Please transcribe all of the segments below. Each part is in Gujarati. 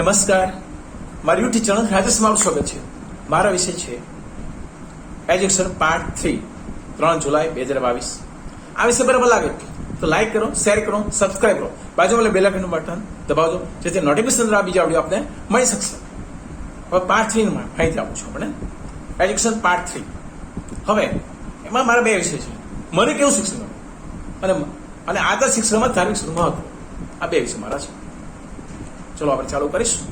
નમસ્કાર, મારી યુટ્યુબ ચેનલ રાજેશમાં સ્વાગત છે. મારા વિષય છે એજ્યુકેશન પાર્ટ 3, 3 જુલાઈ 2022. આ વિષય બરાબર લાગે તો લાઈક કરો, શેર કરો, સબસ્ક્રાઈબ કરો, બાજુમાં બેલ આઇકનનું બટન દબાવજો જેથી નોટિફિકેશન આ બીજા વિડીયો આપને મળી શકશે. હવે પાર્ટ 3 માં માહિતી આપું છું આપણે. Education part 3. હવે એમાં મારા બે વિષય છે. મને કેવું શિક્ષણ અને આદર્શ શિક્ષણમાં ધાર્મિક શિક્ષણનું મહત્વ. આ બે વિષય મારા છે. ચલો આપણે ચાલુ કરીશું.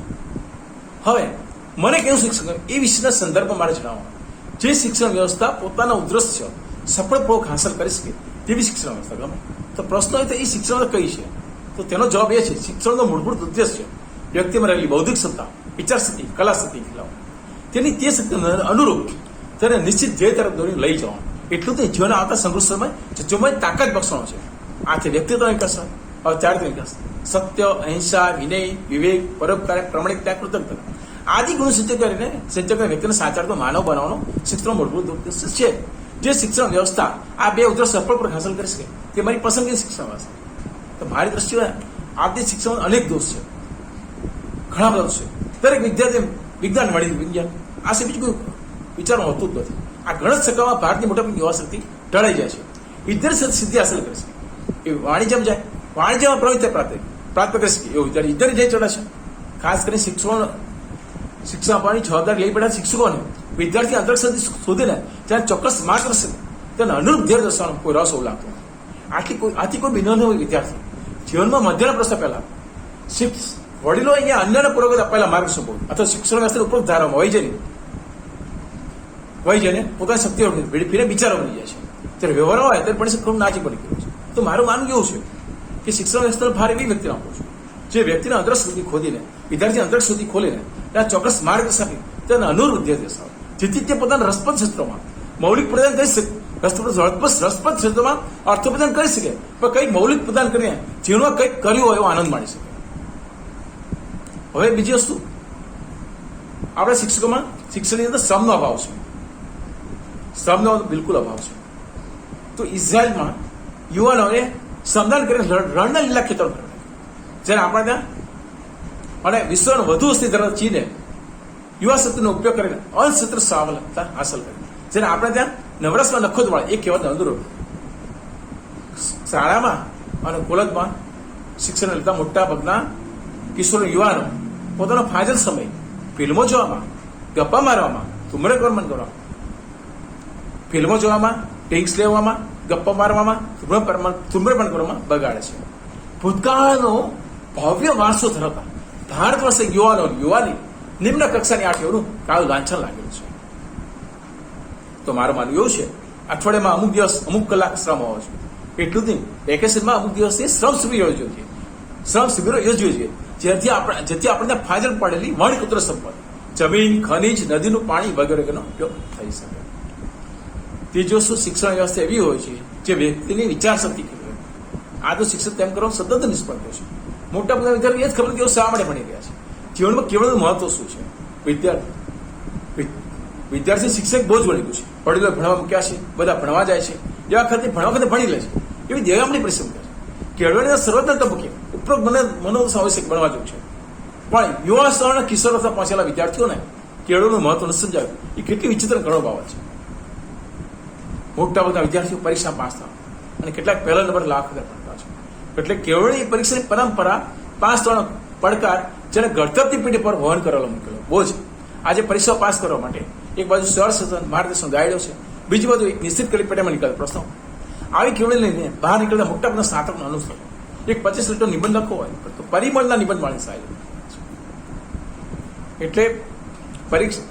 હવે મને કેવું શિક્ષણ એ વિષયના સંદર્ભમાં મારે જણાવવાનું. જે શિક્ષણ વ્યવસ્થા પોતાના ઉદ્દેશ્ય સફળપૂર્વક હાંસલ કરી શકે તેવી શિક્ષણ વ્યવસ્થા ગમે. તો પ્રશ્ન હોય તો એ શિક્ષણ કઈ છે? તો તેનો જવાબ એ છે, શિક્ષણનો મૂળભૂત ઉદ્દેશ્ય વ્યક્તિમાં રહેલી બૌદ્ધિક ક્ષમતા, વિચારશક્તિ, કલાશક્તિ ખીલાવવા, તેની તે શક્તિને અનુરૂપ તેને નિશ્ચિત ધ્યેય તરફ દોરી લઈ જવાનું. એટલું તે જીવન આવતા સંઘર્ષમાં જજુમાં તાકાત બક્ષવાનો છે. આથી વ્યક્તિત્વ વિકાસ, ચારિત્ર વિકાસ, સત્ય, અહિંસા, વિનય, વિવેક, પરોપકાર, પ્રમાણિકતા, કૃતજ્ઞતા આદિ ગુણ સિદ્ધ કરીને વ્યક્તિને સાચા માનવ બનાવવાનો શિક્ષણનો મૂળભૂત ઉદ્દેશ્ય છે. જે શિક્ષણ વ્યવસ્થા આ બે ઉદ્દેશ સફળપૂર્વક હાંસલ કરી શકે તે મારી પસંદગીની શિક્ષણ વ્યવસ્થા. તો મારી દ્રષ્ટિએ આજની શિક્ષણ અનેક દોષ છે, ઘણા બધા છે. દરેક વિદ્યાર્થી વિજ્ઞાન મળી વિજ્ઞાન આ છે, બીજું કોઈ વિચારવું હોતું જ નથી. આ ગણત શકામાં ભારતની મોટાભાગની યુવા શક્તિ ઢળાઈ જાય છે. વિદ્યાર્થી સિદ્ધિ હાંસલ કરે છે એ વાણિજ્યમાં જાય, વાણિજ્યમાં પ્રવૃત્તિ પ્રાપ્ત કરી શકે એવો વિદ્યાર્થી જઈ ચડે છે. ખાસ કરીને શિક્ષણ આપવાની જવાબદારી લઈ પડ્યા શિક્ષકોને વિદ્યાર્થી અંતરક્ષ શોધીને ત્યાં ચોક્કસ માર્ગ કરશે તેને અનુરૂપ ધ્યેય દર્શાવવાનો કોઈ રસ હોવું લાગતો આથી કોઈ બિનો હોય. વિદ્યાર્થી જીવનમાં મધ્યના પ્રશ્ન પહેલા વડીલો અહીંયા અન્યને પૂર્વક આપેલા માર્ગ શું બોલ અથવા શિક્ષણ વ્યવસ્થા ઉપરોક્ત ધારામાં વહી જઈને પોતાની શક્તિઓ ફીરે વિચારો બની જાય છે. ત્યારે વ્યવહાર હોય ત્યારે પણ થોડું નાચી પડી ગયું છે. તો મારું માનવું એવું છે કે શિક્ષણ વ્યવસ્થાનો ભાર એવી વ્યક્તિને આપું છું જે વ્યક્તિને અંતરક્ષ સુધી ખોદીને વિદ્યાર્થી અંતરક્ષ સુધી ખોલીને ત્યાં ચોક્કસ માર્ગ દર્શાવી તેને અનુરૂપ ધ્યેય દર્શાવે જેથી તે પોતાના રસપ્રદ ક્ષેત્રોમાં મૌલિક પ્રદાન કરી શકે. રસપ્રદ ક્ષેત્રોમાં અર્થ પ્રદાન કરી શકે, પણ કંઈક મૌલિક પ્રદાન કરીને જીવનમાં કંઈક કર્યું હોય એવો આનંદ માણી શકે. હવે બીજી વસ્તુ, આપણા શિક્ષકોમાં શિક્ષણની અંદર શ્રમનો અભાવ છે. શ્રમનો બિલકુલ અભાવ છે. તો ઇઝરાયલમાં યુવાનોને શ્રમદાન કરીને રણના લીલા ખેતરો કરે, જ્યારે આપણે ત્યાં અને વિશ્વનો વધુ વસ્તી ધરાવતા ચીને યુવા શક્તિનો ઉપયોગ કરીને અનક્ષેત્ર સ્વાવલંબતા હાંસલ કરી, જેને આપણે ત્યાં નવરસમાં નખો જ વાળે એ કહેવત અનુરૂપ શાળામાં અને કોલેજમાં શિક્ષણ લેતા મોટા ભાગના કિશોર યુવાનો પોતાનો ફાજલ સમય ફિલ્મો જોવામાં, ગપ્પા મારવામાં, ધૂમ્રપાન કરવામાં, ફિલ્મો જોવામાં, ડ્રિંક્સ લેવામાં, ગપ્પા મારવામાં, ધૂમ્રપાન કરવામાં બગાડે છે. ભૂતકાળનો ભવ્ય વારસો ધરાવતા ભારત વર્ષે યુવાની નિમ્ન કક્ષાની આઠીઓનું કાળું લાંછન લાગેલું છે. તો મારું માનવું એવું છે, અઠવાડિયામાં અમુક દિવસ અમુક કલાક શ્રમ હોવો જોઈએ. એટલું જ નહીં, વેકેશનમાં અમુક દિવસથી શ્રમ શિબિર યોજવી જોઈએ. શ્રમ શિબિરો યોજવી જોઈએ જેથી આપણને ફાજલ પડેલી વણ કુદરત સંપદ, જમીન, ખનીજ, નદીનું પાણી વગેરેનો ઉપયોગ થઈ શકે. ત્રીજો શું, શિક્ષણ વ્યવસ્થા એવી હોય છે જે વ્યક્તિની વિચાર શક્તિ ખીલે. આ તો શિક્ષણ તેમ કરવા સતત નિષ્ફળ થયો છે. મોટા બધા વિદ્યાર્થી એ જ ખબર કેવું શા માટે ભણી રહ્યા છે, જીવનમાં કેવળનું મહત્વ શું છે. વિદ્યાર્થી શિક્ષક બહુ જ વળી ગયું છે. વડીલો ભણવા મૂક્યા છે, બધા ભણવા જાય છે, એવા વખતે ભણી લે છે. એવી દેવામણી પરિશ્રમ કરે છે. કેળવણીના સર્વત્ર તબક્કે ઉપરોક્ત મનોદશા આવશ્યક બનવા જેવું છે. પણ યુવા સ્તરના કિશોરતા પહોંચેલા વિદ્યાર્થીઓને કેળવણીનું મહત્વ ન સમજાવ્યું એ કેટલી વિચિત્ર ઘણો બાબત છે. મોટા બધા વિદ્યાર્થીઓ પરીક્ષા પાસ થવા અને કેટલાક પહેલા નંબર લાખ ભણતા છે. એટલે કેળવણી પરીક્ષાની પરંપરા પાસ થવાનો પડકાર જેને ગળતરતી પેઢી પર વહન કરેલો મૂકેલો બોજ. આજે પરીક્ષાઓ પાસ કરવા માટે એક બાજુ સર માર્ગદર્શન ગાઈડો છે, બીજી બાજુ એક નિશ્ચિત કરી પેટામાં નીકળતા પ્રશ્નો. આવી કેળવણી લઈને બહાર નીકળતા મોટા બધા સ્નાતકનો અનુસર એક 25 લીટર નિબંધ લખવો હોય તો પરિમળના નિબંધ માણી સાહેબ. એટલે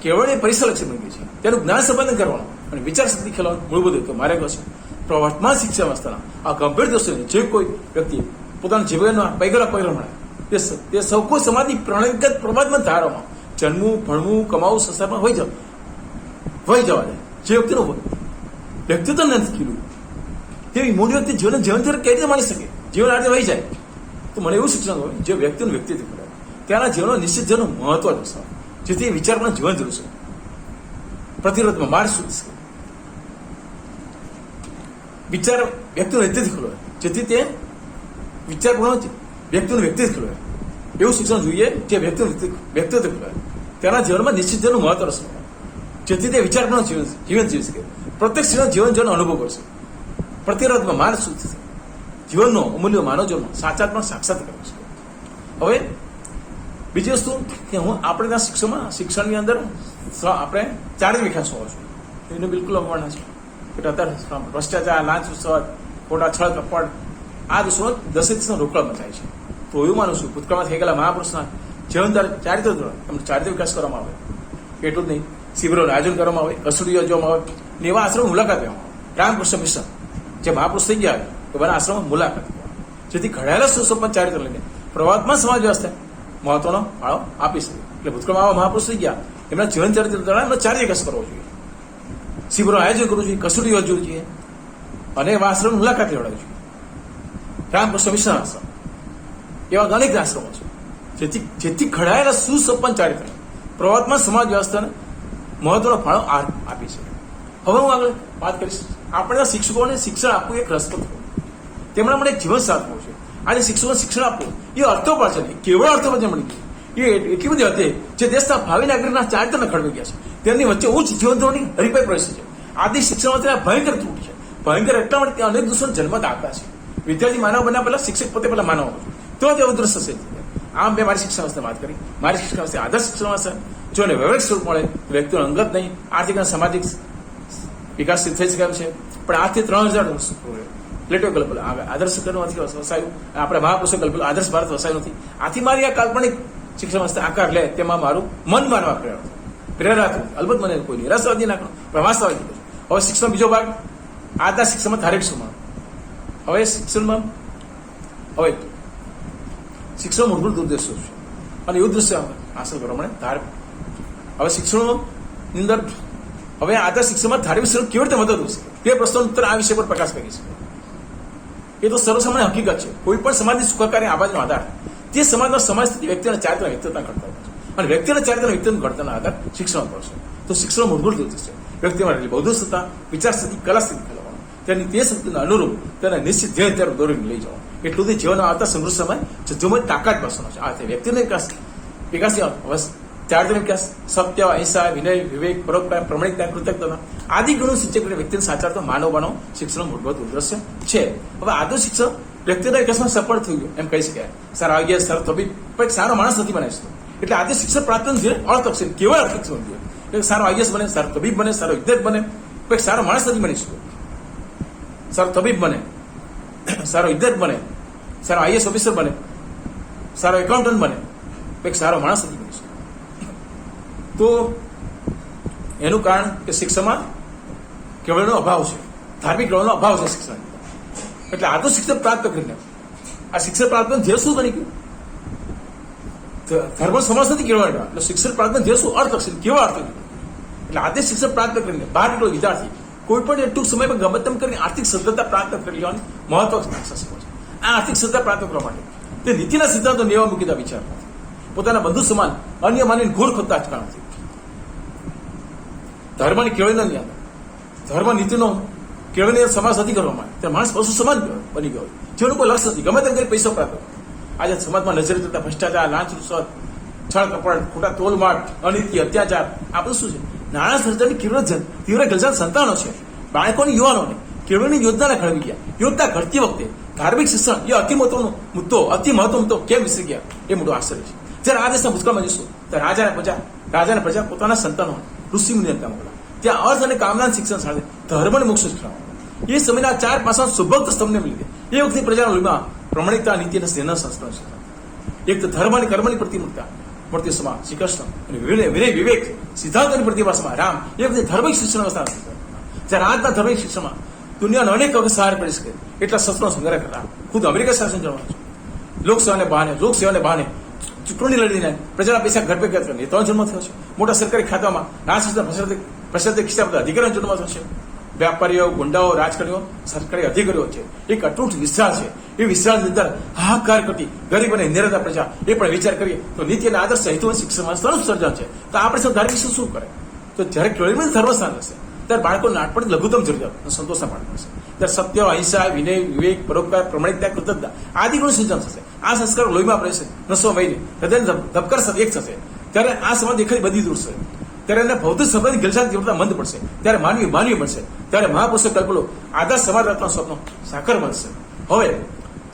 કેળવણી પરીક્ષાલક્ષી બની ગઈ છે. તેનું જ્ઞાન સંપાદન કરવાનું અને વિચાર શક્તિ ખેલવાનું મૂળભૂત હેતુ મારે કહે છે. વર્તમાન શિક્ષણ વ્યવસ્થાના આ ગંભીર દોષોને જે કોઈ વ્યક્તિ પોતાના જીવનમાં પૈગલા મળે તે સૌ કોઈ સમાજની પ્રણયગત પ્રમાદમાં ધારામાં જન્મવું, ભણવું, કમાવું, સંસારમાં વહી જવા દે. જે વ્યક્તિનું વ્યક્તિત્વ નથી ખીલું તેવી મૂળ વ્યક્તિ જીવન કેવી રીતે માની શકે, જીવન આજે વહી જાય. તો મને એવું શિક્ષણ હોય જે વ્યક્તિનું વ્યક્તિત્વ કરે ત્યાંના જીવનનો નિશ્ચિત જીવનનું મહત્વ દર્શાવે જેથી વિચાર પણ જીવન જરૂર છે. પ્રતિરોધમાં માર્ગ શોધી શકે. વિચાર વ્યક્તિનું વ્યક્તિત્વ ખોલવે જેથી તે વિચાર પણ વ્યક્તિનું વ્યક્તિત્વ ખોલવે. એવું શિક્ષણ જોઈએ જે વ્યક્તિત્વ કરે, તેના જીવનમાં નિશ્ચિત જીવનનું મહત્વ રહેશે, જેથી તે વિચારપૂર્ણ જીવન જીવી શકે, પ્રત્યક્ષ જીવન જીવનનો અનુભવ કરશે, પ્રતિરોધમાં માન શું થશે, જીવનનો અમૂલ્ય માનવ જીવન સાચાત્મક સાક્ષાત કરી શકે. હવે બીજી વસ્તુ કે આપણે ત્યાં શિક્ષણની અંદર આપણે ચારિત્રિક વિકાસ હોવો જોઈએ, એનું બિલકુલ અવગણના છે. એટલે અત્યારે ભ્રષ્ટાચાર, લાંચ રૂશ્વત, ખોટા છળ કપટ, આ દુશ્મનો 10 દિવસના રોકડમાં થાય છે. તો એવું માનું છું ભૂતકાળમાં થઈ ગયેલા મહાપુરુષના જીવન ચારિત્ર એમનો ચારિત્ર વિકાસ કરવામાં આવે. એટલું જ નહીં, શિબિરોનું આયોજન કરવામાં આવે, કસોટી યોજવામાં આવે, ને એવા આશ્રમ મુલાકાત લેવામાં આવે. રામકૃષ્ણ મિશન જે મહાપુરુષ થઈ ગયા તો બધા આશ્રમમાં મુલાકાત જેથી ઘડાયેલા સુસંપન્ન ચારિત્ર લઈને પ્રવાદમાં સમાજ વ્યવસ્થા મહત્વનો ફાળો આપી શકે. એટલે ભૂતકાળમાં આવા મહાપુરુષ થઈ ગયા એમના જીવન ચરિત્ર દ્વારા એમનો ચારિત્ર વિકાસ કરવો જોઈએ, શિબિરોનું આયોજન કરવું જોઈએ, કસોટી યોજવું જોઈએ અને એવા આશ્રમની મુલાકાત લેવડાવવી જોઈએ. રામકૃષ્ણ મિશન આશ્રમ એવા અનેક આશ્રમો છે જેથી ઘડાયેલા સુસંપન્ન ચારિત્ર પ્રવાદમાં સમાજ વ્યવસ્થાને મહત્વનો ફાળો આપી છે. હવે હું આગળ વાત કરીશ. આપણે શિક્ષકોને શિક્ષણ આપવું એક રસપ્રદ તેમના માટે જીવન સાધવું છે. આજે શિક્ષકોને શિક્ષણ આપવું એ અર્થોપાર્જન કેવળ અર્થોપાર્જન મળી ગયું, એ એટલી બધી હતી જે દેશના ભાવિ નાગરિકના ચારિત્રને ઘડવી ગયા છે. તેમની વચ્ચે ઉચ્ચ જીવન ધોરણની હરીફાઈ પ્રવેશી છે. આદિ શિક્ષણ ભયંકર ત્રુટી છે. ભયંકર એટલા માટે ત્યાં અનેક દુશ્મન જન્મતા આવતા છે. વિદ્યાર્થી માનવ બન્યા પહેલા શિક્ષક પોતે પહેલા માનવ હોવો જોઈએ, તો તે ઉદ્રશ્ય છે. આમ મેં મારી શિક્ષણ વ્યવસ્થા વાત કરી. મારી શિક્ષણ વ્યવસ્થા આદર્શ શિક્ષણ વ્યવસ્થા જો એને વ્યવહારિક સ્વરૂપ મળે વ્યક્તિનો અંગત નહીં, આર્થિક અને સામાજિક વિકાસ થઈ શકાય છે. પણ આજથી 3000 વર્ષ પ્લેટો કલ્પેલું આદર્શ વસાયું, આપણે મહાપુરુષો કલ્પેલું આદર્શ ભારત વસાયું નથી. આથી મારી આ કાલ્પનિક શિક્ષણ વ્યવસ્થા આકાર લે તેમાં મારું મન માનવા પ્રેરણા અલબત્ત મને કોઈ નિરાશાવાદી નાખો, પ્રવાસવાદી. હવે શિક્ષણ બીજો ભાગ આજના શિક્ષણમાં ધાર્મિક શિક્ષણ. હવે શિક્ષણ મૂળભૂત ઉદ્દેશો છે અને એ ઉદ્દેશ્ય હાંસલ કરવા માટે હવે શિક્ષણની અંદર હવે આદર શિક્ષણમાં ધાર્મિક શિક્ષણ કેવી રીતે મદદ થશે તે પ્રશ્નનો ઉત્તર આ વિષય પર પ્રકાશ કરી શકે. એ તો સર્વસામાન્ય હકીકત છે. કોઈ પણ સમાજની સુખાકારી આવાજનો આધાર તે સમાજના સમાજ સ્થિતિ વ્યક્તિના ચારિત્ર વ્યક્તિત્વના ઘડતર છે અને વ્યક્તિના ચારિત્ર વ્યક્તિત્વ ઘડતરના આધાર શિક્ષણ પર છે. તો શિક્ષણ મૂળભૂત ઉદ્દેશ છે વ્યક્તિમાં રહેલી બૌદ્ધિક સત્તા, વિચાર શક્તિ, કલા શક્તિ ફેલાવવાનો, તેની તે શક્તિના અનુરૂપ તેને નિશ્ચિત ધ્યેય તરફ દોરીને લઈ જવાનો. એટલું તે જીવનમાં આવતા સમૃદ્ધ સમય જજ્જોમાં તાકાત બસવાનો છે. આ વ્યક્તિનો વિકાસની ચારિત્ર વિકાસ, સત્ય, અહિંસા, વિનય, વિવેક, પરોપકાર, પ્રમાણિકતા, કૃતજ્ઞતા આદિ ગુણો સિંચન કરીને વ્યક્તિને સાચા માનવ બનો શિક્ષણનો મૂળભૂત ઉદ્દેશ્ય છે. હવે આધુનિક શિક્ષણ વ્યક્તિના વિકાસમાં સફળ થયું એમ કહી શકાય. સારા આરોગ્ય, સારો તબીબ, પણ એક સારો માણસ નથી બનાવી શકતો. એટલે આજે શિક્ષણ પ્રાપ્ત અર્થક છે, કેવળ અર્થક છે. સારો આઈએસ બને, સારો તબીબ બને, સારો વિદ્યાર્થી બને, પણ સારો માણસ નથી બની શકતો. સારો તબીબ બને, સારો વિદ્યાર્થી બને, સારો આઈએસ ઓફિસર બને, સારો એકાઉન્ટન્ટ બને, એક સારો માણસ નથી બની શકતો. તો એનું કારણ કે શિક્ષણમાં કેવળનો અભાવ છે, ધાર્મિક કેવળનો અભાવ છે શિક્ષણ. એટલે આ તો શિક્ષણ પ્રાપ્ત કરીને આ શિક્ષણ પ્રાપ્ત ધ્યેય શું બની ગયું? ધર્મ સમાજ નથી કેળવાડવા. એટલે શિક્ષણ પ્રાપ્ત ધ્યેય શું? અર્થ છે. કેવા અર્થ? એટલે આજે શિક્ષણ પ્રાપ્ત કરીને બહાર નીકળો વિદ્યાર્થી કોઈ પણ ટૂંક સમયમાં ગમે તેમ કરીને આર્થિક સદ્ધરતા પ્રાપ્ત કરી લેવાની મહત્વાકાંક્ષા છે. આ આર્થિક સદ્ધરતા પ્રાપ્ત કરવા માટે તે નીતિના સિદ્ધાંતો નેવા મૂકીતા વિચાર નથી. પોતાના બંધુ સમાન અન્ય માનવીને ઘોર ખોદતા અટકાવ નથી. ધર્મની કેળવણી નથી આવતા. ધર્મ નીતિનો કેળવણી સમાજ નથી કરવામાં આવે. માણસ પશુ સમાન બની ગયો, જેનું કોઈ લક્ષ્ય નથી. ગમે તેમ કરી પૈસા પ્રાપ્ત કરે. આજે સમાજમાં નજરે જતા ભ્રષ્ટાચાર, લાંચ રૂશ્વત, છળ કપટ, ખોટા તોલમાટ, અનીતિ, અત્યાચાર આ બધું શું છે? નાણાં સર્જનની તીવ્ર ગલજાન સંતાનો છે. બાળકોની, યુવાનોને કેળવણી યોજનાને ઘડવી ગયા. યોજના ઘડતી વખતે ધાર્મિક શિક્ષણ એ અતિ મહત્વનો મુદ્દો કેમ વિસરી ગયા એ મોટો આશ્ચર્ય છે. જ્યારે આ દેશના ભૂતકાળમાં જઈશું તો રાજાને પ્રજા પોતાના સંતાનો ઋષિ મુનિ મોકલા. ત્યાં અર્થ અને કામના શિક્ષણ સાથે ધર્મ અને મોક્ષ શિક્ષણ. એ સમયના 4 પાસા સુભક્ત સ્તંભને લીધે એ વખતે પ્રજાના લોહીમાં પ્રમાણિકતા, નીતિ અને સ્નેહના સંસ્કરણ છે. એક તો ધર્મ અને કર્મની પ્રતિમૂર્તા મૂર્તિ સમાન શ્રી કૃષ્ણ અને વિનય, વિવેક, સિદ્ધાંતની પ્રતિભાસમાં રામ એ વખતે ધાર્મિક શિક્ષણ વ્યવસ્થા. જ્યારે આજના ધાર્મિક શિક્ષણમાં દુનિયાનો અનેક વખત સહાર કરી શકે એટલા શસ્ત્રનો સંગ્રહ કરતા ખુદ અમેરિકા શાસન જવાનું છે. લોકસેવાને બહાને ચૂંટણી લડીને પ્રજાના પૈસા ઘર ભેગા કરીને 3 જન્મ થયો છે. મોટા સરકારી ખાતામાં પ્રસાદ ખિસ્સા બધા અધિકારીઓ જન્મ થશે. વ્યાપારીઓ, ગુંડાઓ, રાજકારણીઓ, સરકારી અધિકારીઓ છે. એક અતૂટ વિશ્વાસ છે. એ વિશ્વાસની અંદર હાહાકાર કરતી ગરીબ અને નિરાધાર પ્રજા એ પણ વિચાર કરીએ તો નીતિ અને આદર્શ હેતુ શિક્ષણમાં સર્વ સર્જન છે. તો આપણે સૌ ધાર્મિક શું કરે? તો જ્યારે કેળવણી સર્વસ્થાન રહેશે ત્યારે બાળકો નાનપણથી લઘુત્તમ જરૂરિયાત સંતોષના પાઠ મળશે. ત્યારે સત્ય, અહિંસા, વિનય, વિવેક, પરોપકાર, પ્રમાણિકતા, કૃતજ્ઞતા આદિ ગુણ સિંચન થશે. આ સંસ્કાર લોહીમાં રહેશે, નસો વહીને હૃદય ધબકાર એક થશે, ત્યારે આ સમાજ દેખાય બધી દૂર છે, ત્યારે એને ભૌતિક સંબંધ ગલસાની તીવ્રતા મંદ પડશે, ત્યારે માનવી બનશે, ત્યારે મહાપુરુષે કલ્પેલો આદર્શ સમાજ રચના સ્વપ્નો સાકાર બનશે. હવે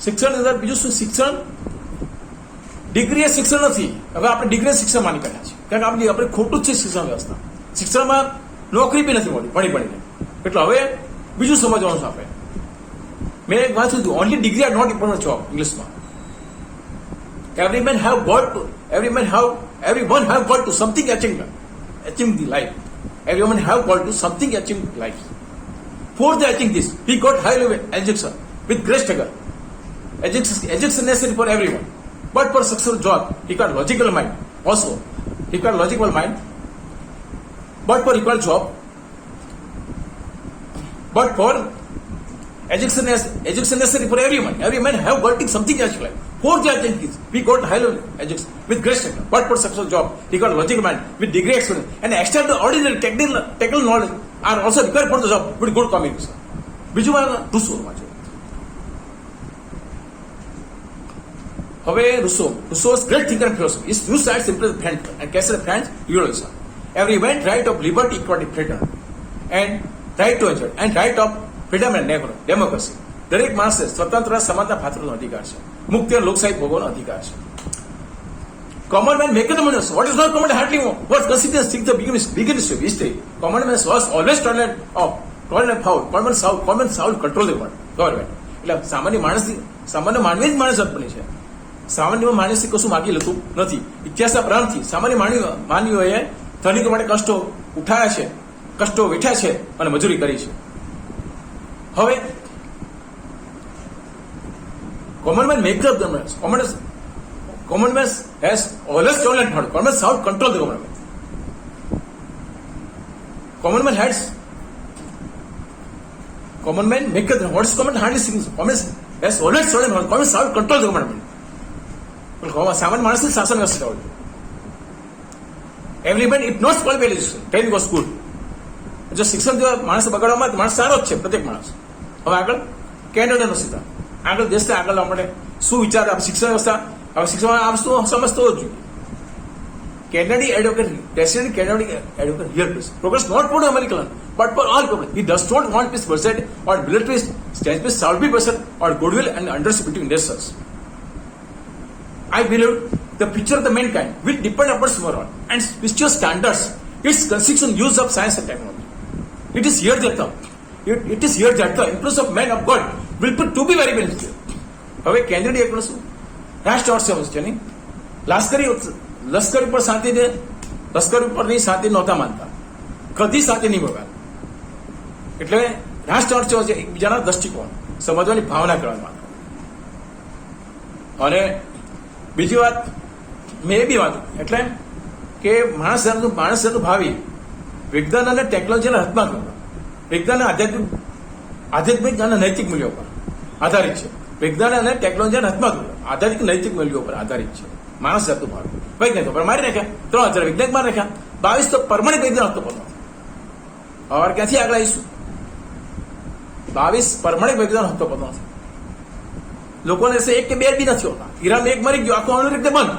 શિક્ષણની અંદર બીજું શું? શિક્ષણ ડિગ્રી એ શિક્ષણ નથી. હવે આપણે ડિગ્રી શિક્ષણ માની કાઢ્યા છે, કારણ કે આપણે ખોટું જ છે શિક્ષણ વ્યવસ્થા. શિક્ષણમાં નોકરી બી નથી મળતી ભણીને. એટલે હવે બીજું સમજવાનું છે આપણે. મેં એક વાંચ્યું હતું, only degree are not important job, ઇંગ્લિશમાં. everyone have got to something achieve the life. Everyone have got to something achieve life. For the achieving this, he got high level education with great struggle. Education necessary for everyone, but for successful job, he got logical mind. Also, he got logical mind, but for equal job, but for education necessary for everyone. Everyone have got something achieve life. For the achieving this, we got high level education with great struggle, but for successful job, he got logical mind with degree experience and extraordinary technical knowledge are also required for the job with good communication. બીજું રૂસો વાંચો. હવે રૂસો was great thinker and philosopher. His new science simply French and Kessler French idealism. Everyone right of liberty, equality, freedom, and right to enjoy and right of freedom and democracy. દરેક માણસે સ્વતંત્ર સમાનતા પાત્રનો અધિકાર છે, મુક્તિ અને લોકશાહી ભોગવવાનો અધિકાર છે. Common man make the manners. What is not common hardly more. What considers think the beginnings of history. Common man was always tolerant of foul. Common soul control the government. એટલે સામાન્ય માનવી જ માણસ બની છે. સામાન્ય માણસે કશું માગી લેતું નથી. ઇતિહાસના પ્રારંભથી સામાન્ય માનવીઓએ ધનિકો માટે કષ્ટો ઉઠાયા છે, કષ્ટો વેઠ્યા છે અને મજૂરી કરી છે. હવે common man make up the manners. Common man has always tolerant power. Common man soul control the government. Common man make up the what is common hardly significant. Common has always tolerant power. Common soul control the government. સામાન્ય માણસની શાસન વ્યવસ્થા હોય. Everyone if not qualified education, training was good. જો શિક્ષણ જો માણસ બગાડવામાં માણસ સારો જ છે, પ્રત્યેક માણસ. હવે આગળ કેનેડાનો સિદ્ધાંત, આગળ દેશને આગળ લાવવા માટે શું વિચાર શિક્ષણ વ્યવસ્થા. હવે શિક્ષણમાં આ વસ્તુ સમજતો જ જોઈએ. Kennedy advocate here progress not for the American but for all people. He does not want peace pursuit or military stand peace shall be pursuit or goodwill and understanding between nations. I believe the future of the mankind will depend upon moral and spiritual standards. Its consistent use of science and technology. It is here that the influence of man of God will prove to be very beneficial. હવે કેનેડી એક શું રાષ્ટ્ર અર્થવ્યવસ્થા છે નહીં. લશ્કર ઉપરની શાંતિ નહોતા માનતા, કદી શાંતિ નહીં બગાડ. એટલે રાષ્ટ્ર અર્થવ્યવસ્થા એકબીજાના દ્રષ્ટિકોણ સમજવાની ભાવના કરવા માંગતા. અને બીજી વાત મેં એ બી વાત એટલે કે માણસનું ભાવિ વિજ્ઞાન અને ટેકનોલોજીના હાથમાં કરવા. વિજ્ઞાન આધ્યાત્મિક અને નૈતિક મૂલ્યો પર આધારિત છે. વિજ્ઞાન અને ટેકનોલોજીના હાથમાં આધારિત નૈતિક મૂલ્યો પર આધારિત છે. માણસ જાતું ભાવ વૈજ્ઞાનિકો પર મારી નાખ્યા, 3000 વિજ્ઞાનિક મારી નાખ્યા, 22 તો પરમાણિક વૈજ્ઞાન હતો પોતાનો. હવે ક્યાંથી આગળ આવીશું? 22 પરમાણિક વૈજ્ઞાન હતો પોતાનો. લોકોને એક કે બે બી નથી હોતા. ઈરાન એક મરી ગયો, આખું અણુ રીતે બંધ.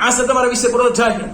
આ છે તમારા વિશે પૂરો જાય.